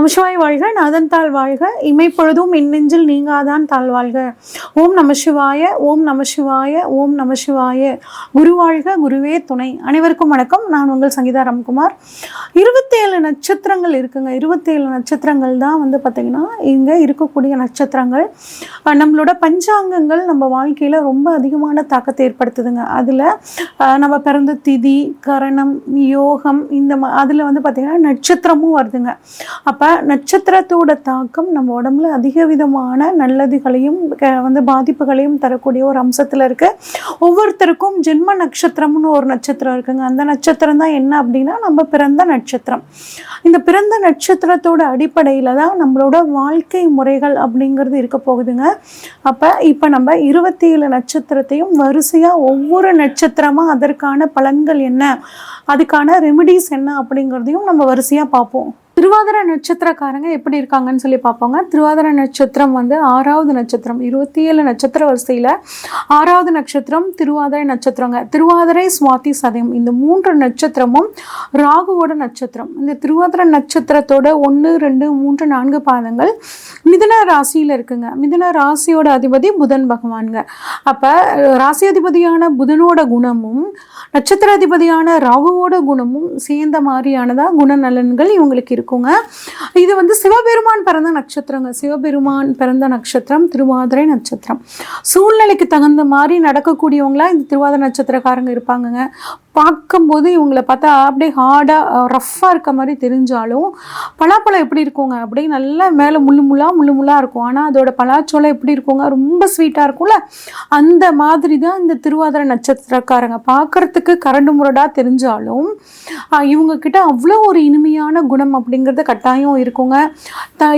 நமசிவாய் வாழ்க, நாதன் தாழ் வாழ்க, இமைப்பொழுதும் நெஞ்சில் நீங்காதான் தாழ் வாழ்க. ஓம் நமசிவாய, ஓம் நமசிவாய, ஓம் நமசிவாய. குரு வாழ்க, குருவே துணை. அனைவருக்கும் வணக்கம். நான் உங்கள் சங்கீதா ராம்குமார். 27 நட்சத்திரங்கள் இருக்குங்க. 27 நட்சத்திரங்கள் தான் பார்த்திங்கன்னா இங்கே இருக்கக்கூடிய நட்சத்திரங்கள். நம்மளோட பஞ்சாங்கங்கள் நம்ம வாழ்க்கையில் ரொம்ப அதிகமான தாக்கத்தை ஏற்படுத்துதுங்க. அதில் நம்ம பிறந்த திதி, கரணம், யோகம், அதில் பார்த்திங்கன்னா நட்சத்திரமும் வருதுங்க. அப்போ நட்சத்திரத்தோட தாக்கம் நம்ம உடம்புல அதிக விதமான நல்லதுகளையும் பாதிப்புகளையும் தரக்கூடிய ஒரு அம்சத்தில் இருக்குது. ஒவ்வொருத்தருக்கும் ஜென்ம நட்சத்திரம்னு ஒரு நட்சத்திரம் இருக்குங்க. அந்த நட்சத்திரம் தான் என்ன அப்படின்னா நம்ம பிறந்த நட்சத்திரம். இந்த பிறந்த நட்சத்திரத்தோட அடிப்படையில் தான் நம்மளோட வாழ்க்கை முறைகள் அப்படிங்கிறது இருக்க போகுதுங்க. அப்போ இப்போ நம்ம 27 நட்சத்திரத்தையும் வரிசையாக ஒவ்வொரு நட்சத்திரமாக அதற்கான பலன்கள் என்ன, அதுக்கான ரெமிடிஸ் என்ன அப்படிங்கிறதையும் நம்ம வரிசையாக பார்ப்போம். திருவாதிரை நட்சத்திரக்காரங்க எப்படி இருக்காங்கன்னு சொல்லி பார்ப்போங்க. திருவாதிரை நட்சத்திரம் 6வது நட்சத்திரம். 27 நட்சத்திர வரிசையில் 6வது நட்சத்திரம் திருவாதிரை நட்சத்திரங்க. திருவாதிரை, சுவாதி, சதயம் இந்த 3 நட்சத்திரமும் ராகுவோட நட்சத்திரம். இந்த திருவாதிரை நட்சத்திரத்தோட 1, 2, 3, 4 பாதங்கள் மிதுன ராசியில் இருக்குங்க. மிதுன ராசியோட அதிபதி புதன் பகவானுங்க. அப்போ ராசி அதிபதியான புதனோட குணமும் நட்சத்திர அதிபதியான ராகுவோட குணமும் சேர்ந்த மாதிரியானதான் குணநலன்கள் இவங்களுக்கு இருக்குங்க. இது சிவபெருமான் பிறந்த நட்சத்திரங்க. சிவபெருமான் பிறந்த நட்சத்திரம் திருவாதிரை நட்சத்திரம். சூழ்நிலைக்கு தகுந்த மாதிரி நடக்கக்கூடியவங்களா இந்த திருவாதிரை நட்சத்திரக்காரங்க இருப்பாங்கங்க. பார்க்கும்போது இவங்களை பார்த்தா அப்படியே ஹார்டாக ரஃப்பாக இருக்க மாதிரி தெரிஞ்சாலும் பலாப்பழம் எப்படி இருக்குங்க, அப்படியே நல்லா மேலே முள்ளு முள்ளாக இருக்கும். ஆனால் அதோட பலாச்சோளம் எப்படி இருக்குங்க, ரொம்ப ஸ்வீட்டாக இருக்கும்ல. அந்த மாதிரி தான் இந்த திருவாதிரை நட்சத்திரக்காரங்க. பார்க்குறதுக்கு கரண்டு முரடாக தெரிஞ்சாலும் இவங்கக்கிட்ட அவ்வளோ ஒரு இனிமையான குணம் அப்படிங்கிறது கட்டாயம் இருக்குங்க.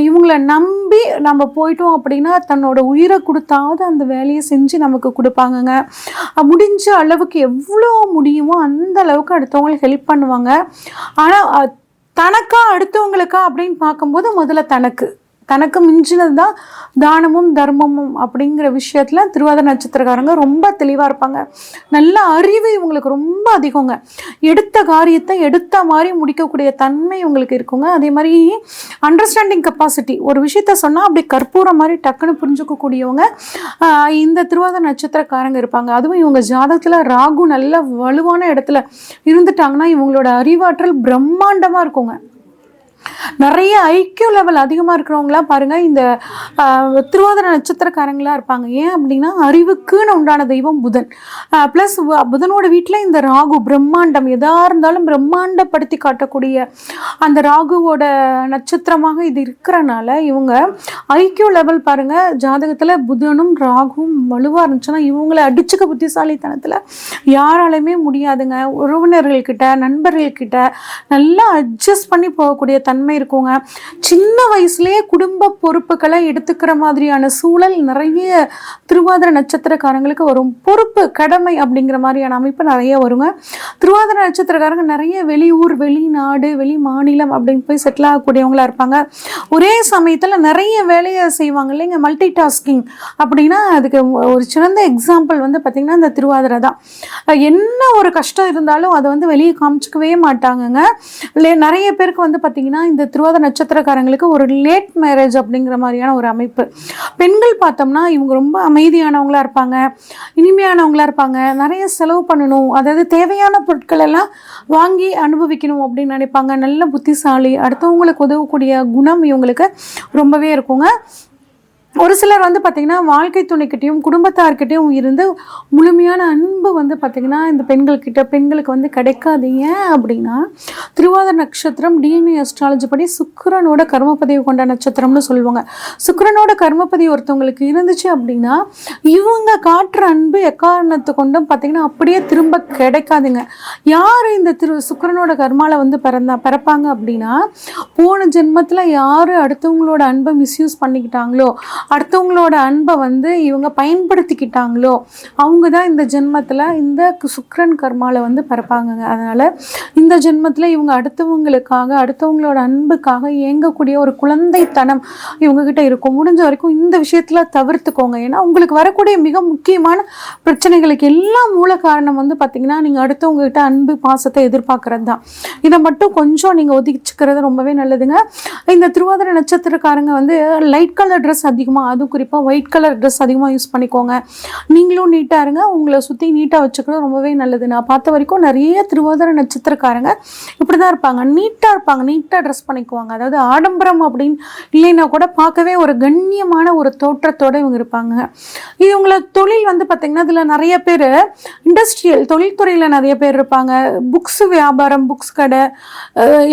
இவங்களை நம்பி நம்ம போயிட்டோம் அப்படின்னா தன்னோட உயிரை கொடுத்தாவது அந்த வேலையை செஞ்சு நமக்கு கொடுப்பாங்கங்க. முடிஞ்ச அளவுக்கு எவ்வளோ முடியுமோ அந்த அளவுக்கு அடுத்தவங்களுக்கு ஹெல்ப் பண்ணுவாங்க. ஆனால் தனக்கா அடுத்தவங்களுக்கா அப்படின்னு பார்க்கும்போது முதல்ல தனக்கு மிஞ்சினது தான் தானமும் தர்மமும் அப்படிங்கிற விஷயத்தில் திருவாதிரை நட்சத்திரக்காரங்க ரொம்ப தெளிவாக இருப்பாங்க. நல்ல அறிவு இவங்களுக்கு ரொம்ப அதிகங்க. எடுத்த காரியத்தை எடுத்த மாதிரி முடிக்கக்கூடிய தன்மை இவங்களுக்கு இருக்குங்க. அதே மாதிரி அண்டர்ஸ்டாண்டிங் கெப்பாசிட்டி, ஒரு விஷயத்த சொன்னால் அப்படி கற்பூரம் மாதிரி டக்குன்னு புரிஞ்சுக்கக்கூடியவங்க இந்த திருவாதிரை நட்சத்திரக்காரங்க இருப்பாங்க. அதுவும் இவங்க ஜாதகத்தில் ராகு நல்ல வலுவான இடத்துல இருந்துட்டாங்கன்னா இவங்களோட அறிவாற்றல் பிரம்மாண்டமாக இருக்குங்க. நிறைய ஐக்கியூ லெவல் அதிகமாக இருக்கிறவங்களாம் பாருங்கள் இந்த திருவாதிரை நட்சத்திரக்காரங்களாக இருப்பாங்க. ஏன் அப்படின்னா அறிவுக்குன்னு உண்டான தெய்வம் புதன். ப்ளஸ் புதனோட வீட்டில் இந்த ராகு பிரம்மாண்டம், எதாக இருந்தாலும் பிரம்மாண்டப்படுத்தி காட்டக்கூடிய அந்த ராகுவோட நட்சத்திரமாக இது இருக்கிறனால இவங்க ஐக்கியூ லெவல் பாருங்கள். ஜாதகத்தில் புதனும் ராகுவும் வலுவாக இருந்துச்சுன்னா இவங்களை அடிச்சுக்க புத்திசாலித்தனத்தில் யாராலையுமே முடியாதுங்க. உறவினர்கள்கிட்ட, நண்பர்கள்கிட்ட நல்லா அட்ஜஸ்ட் பண்ணி போகக்கூடிய தன்மை இருக்குங்க. சின்ன வயசுலேயே குடும்ப பொறுப்புகளை எடுத்துக்கிற மாதிரியான சூழல் நிறைய திருவாதிரை நட்சத்திரக்காரங்களுக்கு வரும். பொறுப்பு, கடமை அப்படிங்கிற மாதிரியான அமைப்பு நிறைய வருங்க. திருவாதிரை நட்சத்திரக்காரங்க நிறைய வெளியூர், வெளிநாடு, வெளி மாநிலம் அப்படின்னு போய் செட்டில் ஆகக்கூடியவங்களா இருப்பாங்க. ஒரே சமயத்தில் நிறைய வேலையை செய்வாங்க இல்லைங்க, மல்டி டாஸ்கிங் அப்படின்னா அதுக்கு ஒரு சிறந்த எக்ஸாம்பிள் பார்த்திங்கன்னா இந்த திருவாதிரை தான். என்ன ஒரு கஷ்டம் இருந்தாலும் அதை வெளியே காமிச்சிக்கவே மாட்டாங்கங்க. நிறைய பேருக்கு பார்த்திங்கன்னா இந்த திருவாதிரை நட்சத்திரக்காரங்களுக்கு ஒரு லேட் மேரேஜ் அப்படிங்கிற மாதிரியான ஒரு அமைப்பு. பெண்கள் பார்த்தோம்னா இவங்க ரொம்ப அமைதியானவங்களா இருப்பாங்க, இனிமையானவங்களா இருப்பாங்க. நிறைய செலவு பண்ணணும், அதாவது தேவையான பொருட்கள் எல்லாம் வாங்கி அனுபவிக்கணும் அப்படின்னு நினைப்பாங்க. நல்ல புத்திசாலி, அடுத்தவங்களுக்கு உதவக்கூடிய குணம் இவங்களுக்கு ரொம்பவே இருக்குங்க. ஒரு சிலர் பார்த்திங்கன்னா வாழ்க்கை துணைக்கிட்டையும் குடும்பத்தார்கிட்டையும் இருந்து முழுமையான அன்பு பார்த்திங்கன்னா இந்த பெண்களுக்கு கிடைக்காது. ஏன் அப்படின்னா திருவாதிரை நட்சத்திரம் டிஎன்ஏ அஸ்ட்ராலஜி படி சுக்கிரனோட கர்மப்பதிவு கொண்ட நட்சத்திரம்னு சொல்லுவாங்க. சுக்கிரனோட கர்மப்பதிவு ஒருத்தவங்களுக்கு இருந்துச்சு அப்படின்னா இவங்க காட்டுற அன்பு எக்காரணத்தை கொண்டும் பார்த்திங்கன்னா அப்படியே திரும்ப கிடைக்காதுங்க. யார் இந்த சுக்கிரனோட கர்மாவில் பிறப்பாங்க அப்படின்னா போன ஜென்மத்தில் யார் அடுத்தவங்களோட அன்பை மிஸ்யூஸ் பண்ணிக்கிட்டாங்களோ அடுத்தவங்களோட அன்பை வந்து இவங்க பயன்படுத்திக்கிட்டாங்களோ அவங்க தான் இந்த ஜென்மத்தில் இந்த சுக்கிரன் கர்மாவில் வந்து பிறப்பாங்கங்க. அதனால் இந்த ஜென்மத்தில் இவங்க அடுத்தவங்களுக்காக அடுத்தவங்களோட அன்புக்காக இயங்கக்கூடிய ஒரு குழந்தைத்தனம் இவங்ககிட்ட இருக்கும். முடிஞ்ச வரைக்கும் இந்த விஷயத்தில் தவிர்த்துக்கோங்க. ஏன்னா உங்களுக்கு வரக்கூடிய மிக முக்கியமான பிரச்சனைகளுக்கு எல்லாம் மூல காரணம் வந்து பார்த்திங்கன்னா நீங்கள் அடுத்தவங்ககிட்ட அன்பு பாசத்தை எதிர்பார்க்கறது தான். இதை மட்டும் கொஞ்சம் நீங்கள் ஒதுக்கிச்சுக்கிறது ரொம்பவே நல்லதுங்க. இந்த திருவாதிரை நட்சத்திரக்காரங்க வந்து லைட் கலர் ட்ரெஸ் அதிகமாக, அதுவும் குறிப்பாக ஒயிட் கலர் ட்ரெஸ் அதிகமாக யூஸ் பண்ணிக்கோங்க. நீங்களும் நீட்டாக இருங்க, உங்களை சுற்றி நீட்டாக வச்சுக்கிறது ரொம்பவே நல்லது. நான் பார்த்த வரைக்கும் நிறைய திருவாதிரை நட்சத்திரக்காரங்க இப்படி தான் இருப்பாங்க, நீட்டாக இருப்பாங்க, நீட்டாக ட்ரெஸ் பண்ணிக்குவாங்க. அதாவது ஆடம்பரம் அப்படின்னு இல்லைன்னா கூட பார்க்கவே ஒரு கண்ணியமான ஒரு தோற்றத்தோடு இவங்க இருப்பாங்க. இது உங்களை தொழில் வந்து பார்த்திங்கன்னா இதில் நிறைய பேர் இண்டஸ்ட்ரியல் தொழில்துறையில் நிறைய பேர் இருப்பாங்க. புக்ஸ் வியாபாரம், புக்ஸ் கடை,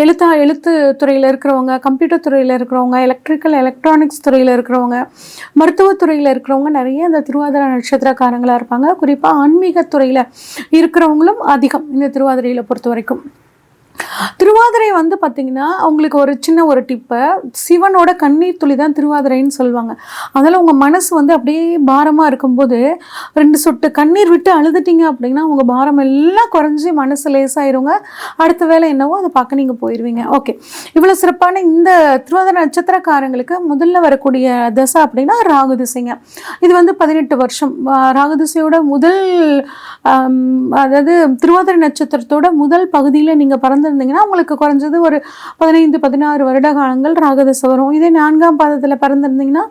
எழுத்து துறையில் இருக்கிறவங்க, கம்ப்யூட்டர் துறையில் இருக்கிறவங்க, எலக்ட்ரானிக்ஸ் துறையில் இருக்கிறவங்க, மருத்துவத்துறையில் இருக்கிறவங்க நிறைய இந்த திருவாதிரை நட்சத்திரக்காரங்களாக இருப்பாங்க. குறிப்பாக ஆன்மீக துறையில் இருக்கிறவங்களும் அதிகம் இந்த திருவாதிரையில் பொறுத்த வரைக்கும். திருவாதிரை வந்து பார்த்திங்கன்னா அவங்களுக்கு ஒரு சின்ன ஒரு டிப்பை, சிவனோட கண்ணீர் துளி தான் திருவாதிரைன்னு சொல்லுவாங்க. அதனால் உங்கள் மனசு வந்து அப்படியே பாரமாக இருக்கும்போது 2 சொட்டு கண்ணீர் விட்டு அழுதுட்டிங்க அப்படின்னா உங்கள் பாரம் எல்லாம் குறைஞ்சி மனசு லேசாயிருங்க. அடுத்த வேலை என்னவோ அதை பார்க்க நீங்கள் போயிடுவீங்க. ஓகே, இவ்வளோ சிறப்பான இந்த திருவாதிரை நட்சத்திரக்காரங்களுக்கு முதல்ல வரக்கூடிய தசை அப்படின்னா ராகு திசைங்க. இது வந்து 18 வருஷம். ராகு திசையோட முதல் அதாவது திருவாதிரை நட்சத்திரத்தோட முதல் பகுதியில் நீங்கள் பிறந்திருந்தீங்கன்னா உங்களுக்கு குறைஞ்சது ஒரு 15-16 வருட காலங்கள் ராகதசை வரும். இதே 4ஆம் பாதத்தில் பிறந்திருந்தீங்கன்னா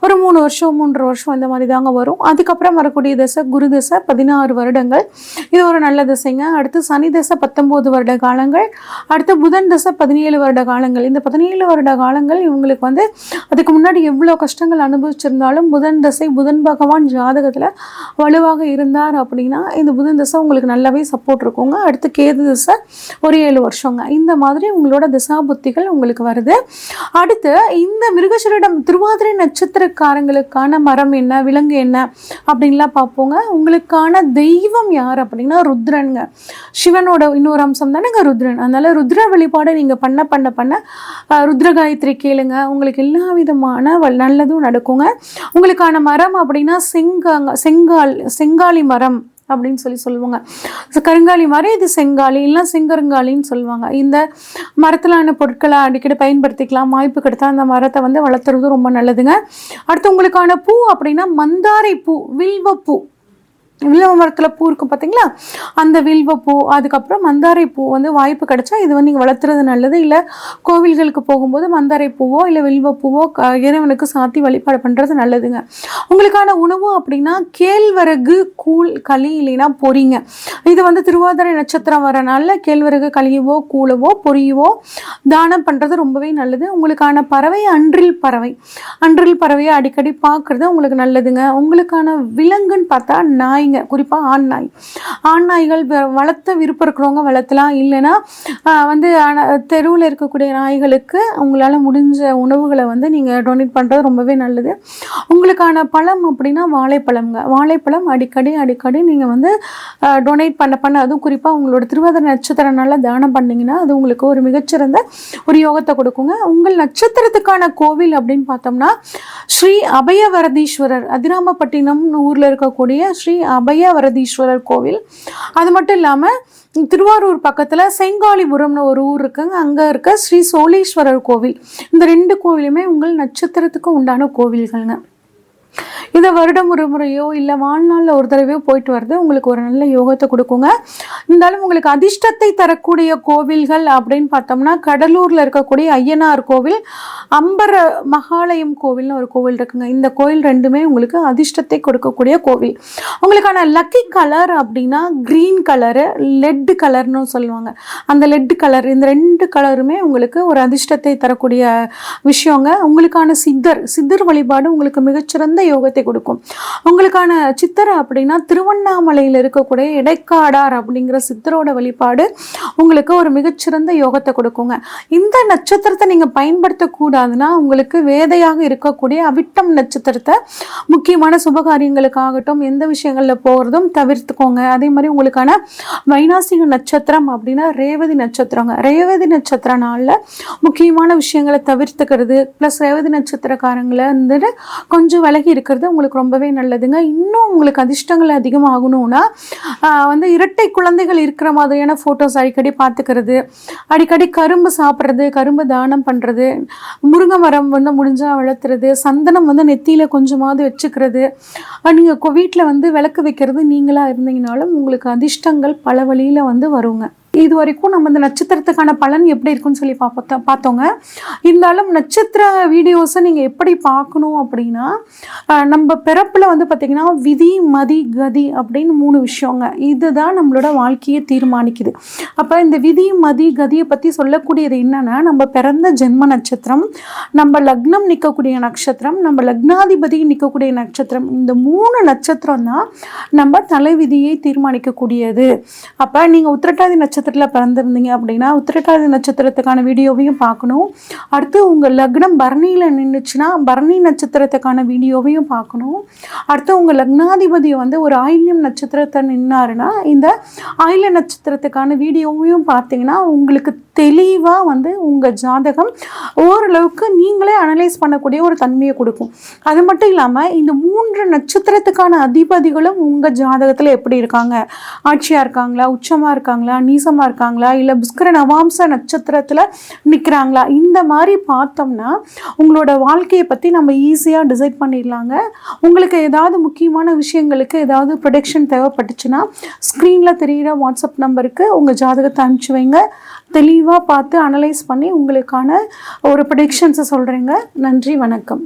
ஒரு 3 வருஷம் 3.5 வருஷம் இந்த மாதிரி தாங்க வரும். அதுக்கப்புறம் வரக்கூடிய தசை குரு தசை 16 வருடங்கள். இது ஒரு நல்ல தசைங்க. அடுத்து சனி தசை 19 வருட காலங்கள். அடுத்து புதன் தசை 17 வருட காலங்கள். இந்த 17 வருட காலங்கள் இவங்களுக்கு வந்து அதுக்கு முன்னாடி எவ்வளோ கஷ்டங்கள் அனுபவிச்சிருந்தாலும் புதன் தசை, புதன் பகவான் ஜாதகத்தில் வலுவாக இருந்தார் அப்படின்னா இந்த புதன் தசை உங்களுக்கு நல்லாவே சப்போர்ட் இருக்குங்க. அடுத்து கேது தசை ஒரு 7 வருஷங்க. இந்த மாதிரி உங்களோட திசா புத்திகள் உங்களுக்கு வருது. அடுத்து இந்த மிருகசீரிடம் திருவாதிரை நட்சத்திரக்காரங்களுக்கான மரம் என்ன, விலங்கு என்ன அப்படின்லாம் பார்ப்போங்க. உங்களுக்கான தெய்வம் யார் அப்படின்னா ருத்ரனுங்க. சிவனோட இன்னொரு அம்சம் தானேங்க ருத்ரன். அதனால ருத்ர வழிபாடு நீங்கள் பண்ண ருத்ர காயத்ரி கேளுங்க, உங்களுக்கு எல்லா விதமான நல்லதும் நடக்குங்க. உங்களுக்கான மரம் அப்படின்னா செங்காலி மரம் அப்படின்னு சொல்லுவாங்க. கருங்காலி மாதிரி இது செங்காலி இல்லை செங்கருங்காலின்னு சொல்லுவாங்க. இந்த மரத்திலான பொருட்களை அடிக்கடி பயன்படுத்திக்கலாம். வாய்ப்பு கிடைத்தா அந்த மரத்தை வந்து வளர்த்துறது ரொம்ப நல்லதுங்க. அடுத்து உங்களுக்கான பூ அப்படின்னா மந்தாரை பூ, வில்வப்பூ. வில்வ மரத்தில் பூ இருக்கும் பார்த்தீங்களா, அந்த வில்வப்பூ, அதுக்கப்புறம் மந்தாரை பூ வந்து வாய்ப்பு கிடைச்சா இது வந்து நீங்கள் வளர்த்துறது நல்லது. இல்லை கோவில்களுக்கு போகும்போது மந்தாரை பூவோ இல்லை வில்வப்பூவோ இறைவனுக்கு சாத்தி வழிபாடு பண்ணுறது நல்லதுங்க. உங்களுக்கான உணவு அப்படின்னா கேழ்வரகு கூழ், களி இல்லைன்னா பொரிங்க. இது வந்து திருவாதிரை நட்சத்திரம் வரனால கேழ்வரகு களியவோ கூழவோ பொரியவோ தானம் பண்ணுறது ரொம்பவே நல்லது. உங்களுக்கான பறவை அன்றில் பறவை. அன்றில் பறவையை அடிக்கடி பார்க்குறது உங்களுக்கு நல்லதுங்க. உங்களுக்கான விலங்குன்னு பார்த்தா நாய்ங்க, குறிப்பாக ஆண் நாய். ஆண் நாய்கள் வளர்த்த விருப்பம் இருக்கிறவங்க வளர்த்தலாம். இல்லைன்னா வந்து தெருவில் இருக்கக்கூடிய நாய்களுக்கு உங்களால் முடிஞ்ச உணவுகளை வந்து நீங்கள் டொனேட் பண்ணுறது ரொம்பவே நல்லது. உங்களுக்கான பழம் அப்படின்னா வாழைப்பழம்ங்க. வாழைப்பழம் அடிக்கடி நீங்கள் வந்து டொனேட் பண்ண அதுவும் குறிப்பாக உங்களோட திருவாதிரை நட்சத்திரனால தானம் பண்ணிங்கன்னா அது உங்களுக்கு ஒரு மிகச்சிறந்த ஒரு யோகத்தை கொடுக்குங்க. உங்கள் நட்சத்திரத்துக்கான கோவில் அப்படின்னு பார்த்தோம்னா ஸ்ரீ அபயவரதீஸ்வரர், அதிராமப்பட்டினம் ஊரில் இருக்கக்கூடிய ஸ்ரீ அபயவரதீஸ்வரர் கோவில். அது மட்டும் இல்லாமல் திருவாரூர் பக்கத்தில் செங்காலிபுரம்னு ஒரு ஊர் இருக்குங்க, அங்கே இருக்க ஸ்ரீ சோழீஸ்வரர் கோவில். இந்த 2 கோவிலுமே உங்கள் நட்சத்திரத்துக்கு உண்டான கோவில்கள்ங்க. இதை வருடம் ஒரு முறையோ இல்லை வாழ்நாளில் ஒரு தடவையோ போயிட்டு வர்றது உங்களுக்கு ஒரு நல்ல யோகத்தை கொடுக்குங்க. இருந்தாலும் உங்களுக்கு அதிர்ஷ்டத்தை தரக்கூடிய கோவில்கள் அப்படின்னு பார்த்தோம்னா கடலூரில் இருக்கக்கூடிய ஐயனார் கோவில், அம்பர மகாலயம் கோவில்னு ஒரு கோவில் இருக்குங்க. இந்த கோவில் 2மே உங்களுக்கு அதிர்ஷ்டத்தை கொடுக்கக்கூடிய கோவில். உங்களுக்கான லக்கி கலர் அப்படின்னா க்ரீன் கலரு, லெட் கலர்னு சொல்லுவாங்க. அந்த லெட் கலர், இந்த 2 கலருமே உங்களுக்கு ஒரு அதிர்ஷ்டத்தை தரக்கூடிய விஷயங்க. உங்களுக்கான சித்தர் வழிபாடு உங்களுக்கு மிகச்சிறந்த யோகத்தை கொடுக்கும். உங்களுக்கான சித்திரை அப்படின்னா திருவண்ணாமலையில் இருக்கக்கூடிய இடைக்காடார் அப்படிங்கிற அப்படிங்கிற சித்தரோட வழிபாடு உங்களுக்கு ஒரு மிகச்சிறந்த யோகத்தை கொடுக்குங்க. இந்த நட்சத்திரத்தை நீங்கள் பயன்படுத்தக்கூடாதுன்னா உங்களுக்கு வேதையாக இருக்கக்கூடிய அவிட்டம் நட்சத்திரத்தை முக்கியமான சுபகாரியங்களுக்காகட்டும் எந்த விஷயங்களில் போகிறதும் தவிர்த்துக்கோங்க. அதே மாதிரி உங்களுக்கான வைநாசிக நட்சத்திரம் அப்படின்னா ரேவதி நட்சத்திரங்க. ரேவதி நட்சத்திர நாளில் முக்கியமான விஷயங்களை தவிர்த்துக்கிறது ப்ளஸ் ரேவதி நட்சத்திரக்காரங்களை வந்துட்டு கொஞ்சம் விலகி இருக்கிறது உங்களுக்கு ரொம்பவே நல்லதுங்க. இன்னும் உங்களுக்கு அதிர்ஷ்டங்கள் அதிகமாகணும்னா வந்து இரட்டை குழந்தைகள் இருக்கிற மாதிரியான ஃபோட்டோஸ் அடிக்கடி பார்த்துக்கிறது, அடிக்கடி கரும்பு சாப்பிட்றது, கரும்பு தானம் பண்ணுறது, முருங்கை மரம் வந்து முடிஞ்சால் வளர்த்துறது, சந்தனம் வந்து நெத்தியில் கொஞ்சமாவது வச்சுக்கிறது, நீங்கள் வீட்டில் வந்து விளக்கு வைக்கிறது நீங்களாக இருந்தீங்கனாலும் உங்களுக்கு அதிர்ஷ்டங்கள் பல வழியில் வந்து வருங்க. இது வரைக்கும் நம்ம இந்த நட்சத்திரத்துக்கான பலன் எப்படி இருக்குன்னு சொல்லி பார்த்தோங்க. இருந்தாலும் நட்சத்திர வீடியோஸை நீங்கள் எப்படி பார்க்கணும் அப்படின்னா நம்ம பிறப்பில் வந்து பார்த்திங்கன்னா விதி மதி கதி அப்படின்னு 3 விஷயங்க. இதுதான் நம்மளோட வாழ்க்கையை தீர்மானிக்குது. அப்போ இந்த விதி மதி கதியை பற்றி சொல்லக்கூடியது என்னென்னா நம்ம பிறந்த ஜென்ம நட்சத்திரம், நம்ம லக்னம் நிற்கக்கூடிய நட்சத்திரம், நம்ம லக்னாதிபதி நிற்கக்கூடிய நட்சத்திரம், இந்த 3 நட்சத்திரம் தான் நம்ம தலைவிதியை தீர்மானிக்கக்கூடியது. அப்போ நீங்கள் உத்திரட்டாதி நட்சத்திரம் பிறந்திருந்தீங்க அப்படின்னா உத்திரட்டாதி நட்சத்திரத்துக்கான வீடியோவையும் பார்க்கணும். அடுத்து உங்கள் லக்னம் பரணியில் நின்றுச்சுன்னா பரணி நட்சத்திரத்துக்கான வீடியோவையும் பார்க்கணும். அடுத்து உங்கள் லக்னாதிபதி வந்து ஒரு ஆயில்யம் நட்சத்திரத்தை நின்னாருன்னா இந்த ஆயில்ய நட்சத்திரத்துக்கான வீடியோவையும் பார்த்தீங்கன்னா உங்களுக்கு தெளிவாக வந்து உங்கள் ஜாதகம் ஓரளவுக்கு நீங்களே அனலைஸ் பண்ணக்கூடிய ஒரு தன்மையை கொடுக்கும். அது மட்டும் இல்லாமல் இந்த 3 நட்சத்திரத்துக்கான அதிபதிகளும் உங்கள் ஜாதகத்தில் எப்படி இருக்காங்க, ஆட்சியாக இருக்காங்களா, உச்சமாக இருக்காங்களா, நீசமாக இருக்காங்களா, இல்லை புஷ்கர நவாம்ச நட்சத்திரத்தில் நிற்கிறாங்களா, இந்த மாதிரி பார்த்தோம்னா உங்களோட வாழ்க்கையை பற்றி நம்ம ஈஸியாக டிசைட் பண்ணிடலாங்க. உங்களுக்கு ஏதாவது முக்கியமான விஷயங்களுக்கு ஏதாவது ப்ரொடக்ஷன் தேவைப்பட்டுச்சுன்னா ஸ்க்ரீனில் தெரிகிற வாட்ஸ்அப் நம்பருக்கு உங்கள் ஜாதகத்தை அனுப்பிச்சி வைங்க. தெளிவாக பார்த்து அனலைஸ் பண்ணி உங்களுக்கான ஒரு ப்ரெடிக்ஷன்ஸை சொல்கிறேங்க. நன்றி, வணக்கம்.